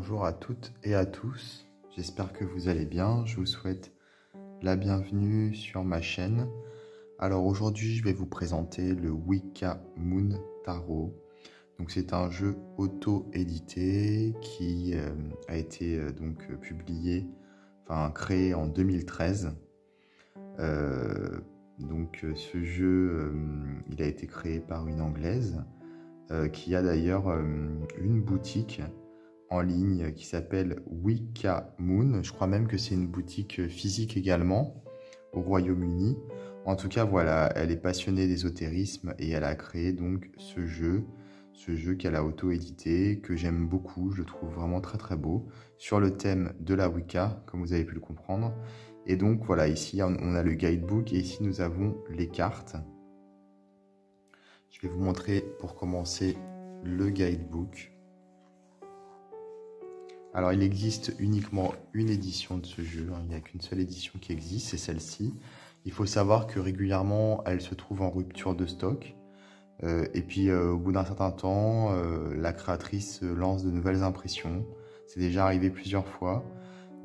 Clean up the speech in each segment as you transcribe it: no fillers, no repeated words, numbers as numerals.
Bonjour à toutes et à tous, j'espère que vous allez bien, je vous souhaite la bienvenue sur ma chaîne. Alors aujourd'hui je vais vous présenter le Wicca Moon Tarot. Donc c'est un jeu auto-édité qui a été publié, créé en 2013. Ce jeu il a été créé par une Anglaise qui a d'ailleurs une boutique en ligne qui s'appelle Wicca Moon. Je crois même que c'est une boutique physique également au Royaume-Uni. En tout cas, voilà, elle est passionnée d'ésotérisme et elle a créé donc ce jeu qu'elle a auto-édité, que j'aime beaucoup, je le trouve vraiment très très beau, sur le thème de la Wicca, comme vous avez pu le comprendre. Et donc voilà, ici on a le guidebook et ici nous avons les cartes. Je vais vous montrer pour commencer le guidebook. Alors il existe uniquement une édition de ce jeu, il n'y a qu'une seule édition qui existe, c'est celle-ci. Il faut savoir que régulièrement elle se trouve en rupture de stock. Et puis au bout d'un certain temps, la créatrice lance de nouvelles impressions. C'est déjà arrivé plusieurs fois.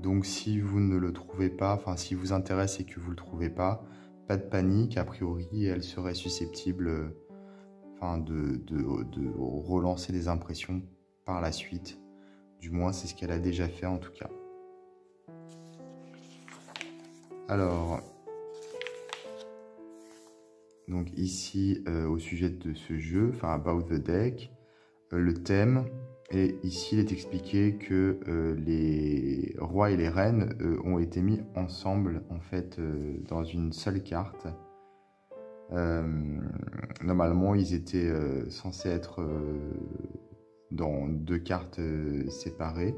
Donc si vous ne le trouvez pas, si vous intéresse et que vous ne le trouvez pas de panique, a priori elle serait susceptible de relancer des impressions par la suite. Du moins, c'est ce qu'elle a déjà fait en tout cas. Alors, donc ici, au sujet de ce jeu, about the deck, le thème, et ici il est expliqué que les rois et les reines ont été mis ensemble en fait dans une seule carte. Normalement, ils étaient censés être dans deux cartes séparées,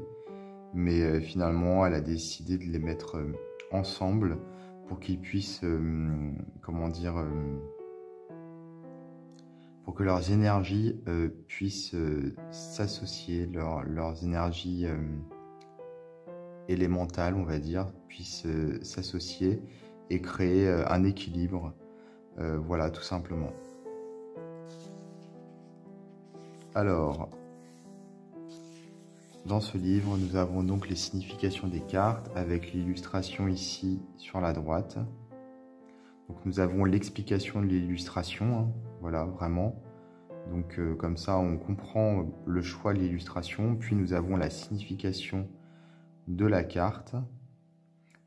mais finalement elle a décidé de les mettre ensemble pour qu'ils puissent, pour que leurs énergies puissent s'associer, leurs énergies élémentales, on va dire, puissent s'associer et créer un équilibre, voilà, tout simplement. Alors, dans ce livre, nous avons donc les significations des cartes avec l'illustration ici sur la droite. Donc nous avons l'explication de l'illustration, voilà, vraiment. Donc comme ça, on comprend le choix de l'illustration. Puis nous avons la signification de la carte.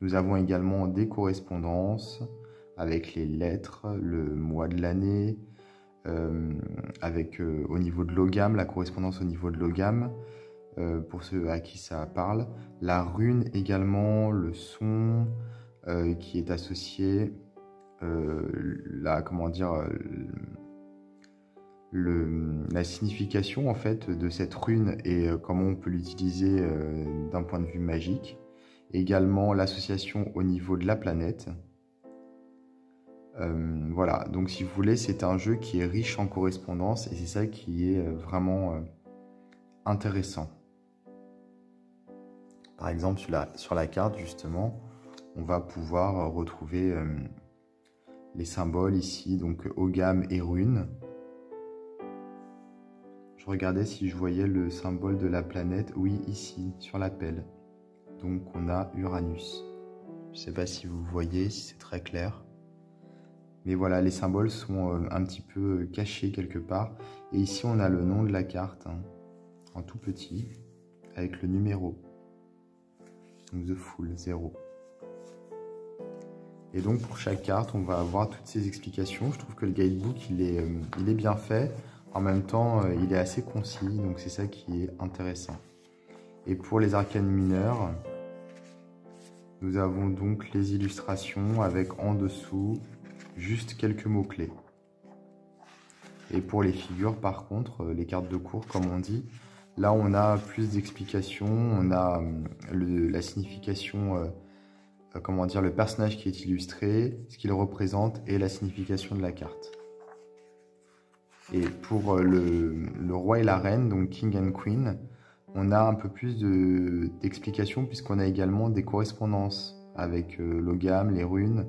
Nous avons également des correspondances avec les lettres, le mois de l'année, avec au niveau de l'ogame, la correspondance au niveau de l'ogame. Pour ceux à qui ça parle, la rune également, le son qui est associé, la signification en fait de cette rune et comment on peut l'utiliser d'un point de vue magique. Également l'association au niveau de la planète. Voilà, donc si vous voulez, c'est un jeu qui est riche en correspondance et c'est ça qui est vraiment intéressant. Par exemple, sur la carte, justement, on va pouvoir retrouver les symboles ici, donc ogame et rune. Je regardais si je voyais le symbole de la planète. Oui, ici, sur la pelle. Donc, on a Uranus. Je ne sais pas si vous voyez, si c'est très clair. Mais voilà, les symboles sont un petit peu cachés quelque part. Et ici, on a le nom de la carte, en tout petit, avec le numéro. Donc The Fool, 0. Et donc pour chaque carte, on va avoir toutes ces explications. Je trouve que le guidebook, il est bien fait. En même temps, il est assez concis, donc c'est ça qui est intéressant. Et pour les arcanes mineurs, nous avons donc les illustrations avec en dessous juste quelques mots-clés. Et pour les figures, par contre, les cartes de cours, comme on dit, là, on a plus d'explications, on a la signification, le personnage qui est illustré, ce qu'il représente et la signification de la carte. Et pour le roi et la reine, donc King and Queen, on a un peu plus d'explications puisqu'on a également des correspondances avec l'ogame, les runes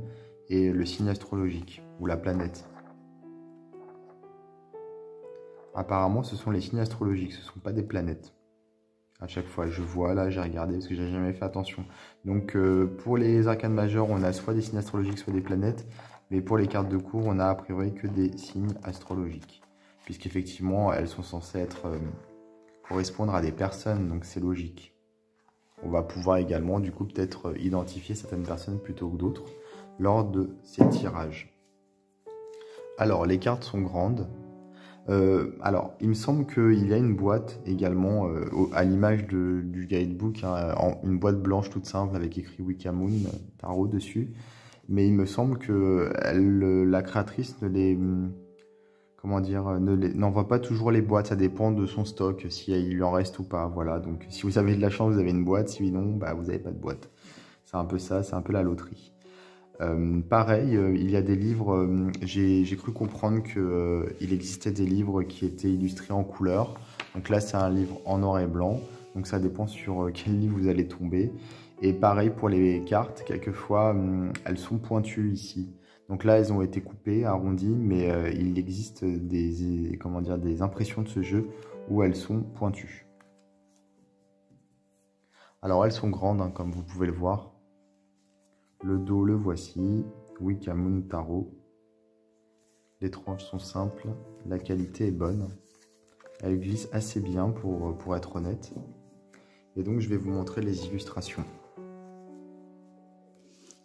et le signe astrologique ou la planète. Apparemment, ce sont les signes astrologiques, ce ne sont pas des planètes. À chaque fois, je vois, là, j'ai regardé parce que j'ai jamais fait attention. Donc, pour les arcanes majeures, on a soit des signes astrologiques, soit des planètes. Mais pour les cartes de cours, on a a priori que des signes astrologiques. Puisqu'effectivement, elles sont censées être, correspondre à des personnes, donc c'est logique. On va pouvoir également, du coup, peut-être identifier certaines personnes plutôt que d'autres lors de ces tirages. Alors, les cartes sont grandes. Alors, il me semble qu'il y a une boîte également, à l'image du guidebook, hein, une boîte blanche toute simple avec écrit Wicca Moon Tarot dessus. Mais il me semble que la créatrice ne les, comment dire, n'envoie pas toujours les boîtes. Ça dépend de son stock, si il lui en reste ou pas. Voilà. Donc, si vous avez de la chance, vous avez une boîte. Sinon, bah, vous n'avez pas de boîte. C'est un peu ça, c'est un peu la loterie. Pareil, il y a des livres, j'ai cru comprendre qu'il existait des livres qui étaient illustrés en couleur. Donc là, c'est un livre en noir et blanc. Donc ça dépend sur quel livre vous allez tomber. Et pareil pour les cartes, quelquefois, elles sont pointues ici. Donc là, elles ont été coupées, arrondies, mais il existe comment dire, des impressions de ce jeu où elles sont pointues. Alors elles sont grandes, hein, comme vous pouvez le voir. Le dos, le voici, Wicca Moon Tarot. Les tranches sont simples, la qualité est bonne. Elle glisse assez bien pour être honnête. Et donc je vais vous montrer les illustrations.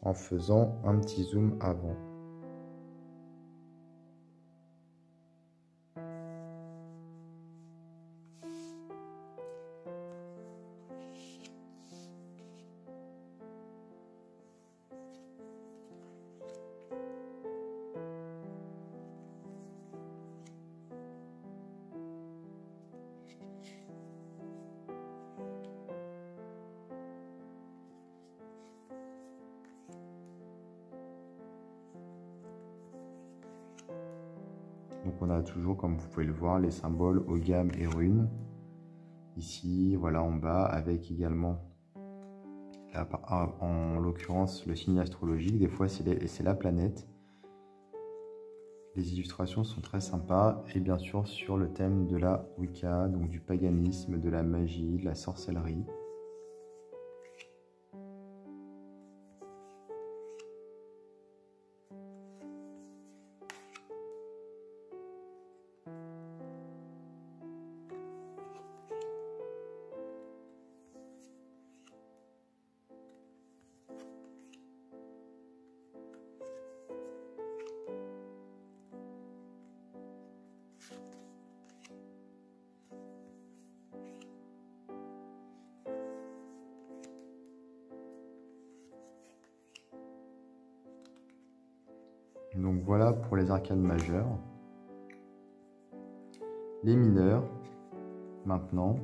En faisant un petit zoom avant. Donc on a toujours, comme vous pouvez le voir, les symboles Ogam et runes. Ici, voilà en bas, avec également, en l'occurrence, le signe astrologique. Des fois, c'est la planète. Les illustrations sont très sympas. Et bien sûr, sur le thème de la Wicca, donc du paganisme, de la magie, de la sorcellerie. Donc voilà pour les arcanes majeures. Les mineurs, maintenant.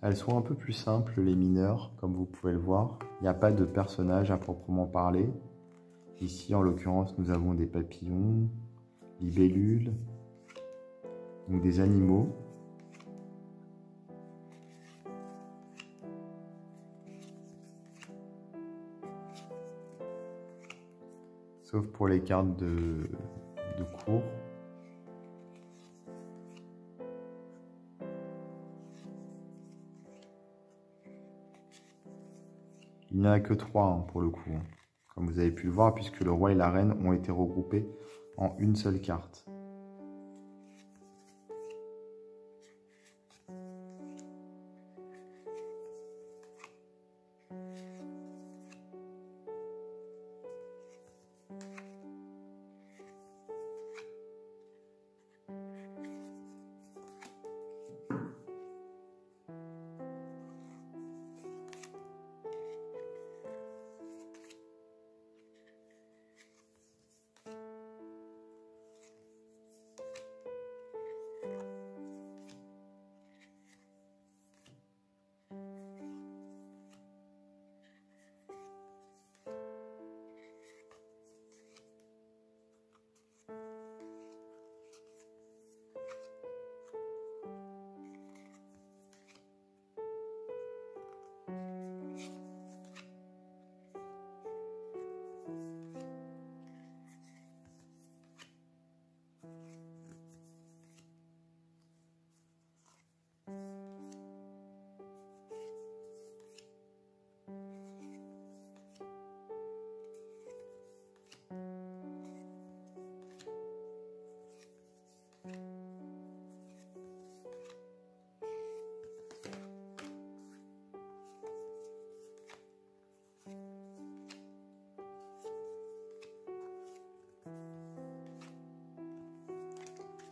Elles sont un peu plus simples, les mineurs, comme vous pouvez le voir. Il n'y a pas de personnage à proprement parler. Ici, en l'occurrence, nous avons des papillons, libellules, donc des animaux. Sauf pour les cartes de cours. Il n'y en a que 3 hein, pour le coup, comme vous avez pu le voir, puisque le roi et la reine ont été regroupés en une seule carte.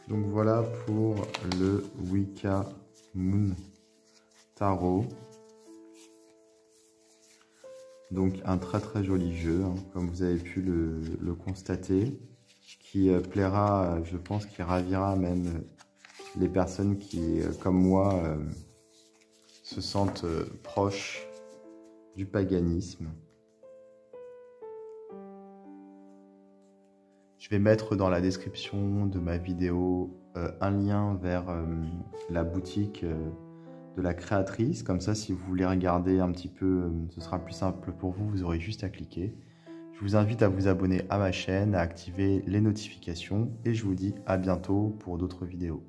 Donc voilà pour le Wicca Moon Tarot. Donc un très joli jeu, hein, comme vous avez pu le constater, qui plaira, je pense, qui ravira même les personnes qui, comme moi, se sentent proches du paganisme. Je vais mettre dans la description de ma vidéo un lien vers la boutique de la créatrice. Comme ça, si vous voulez regarder un petit peu, ce sera plus simple pour vous, vous aurez juste à cliquer. Je vous invite à vous abonner à ma chaîne, à activer les notifications et je vous dis à bientôt pour d'autres vidéos.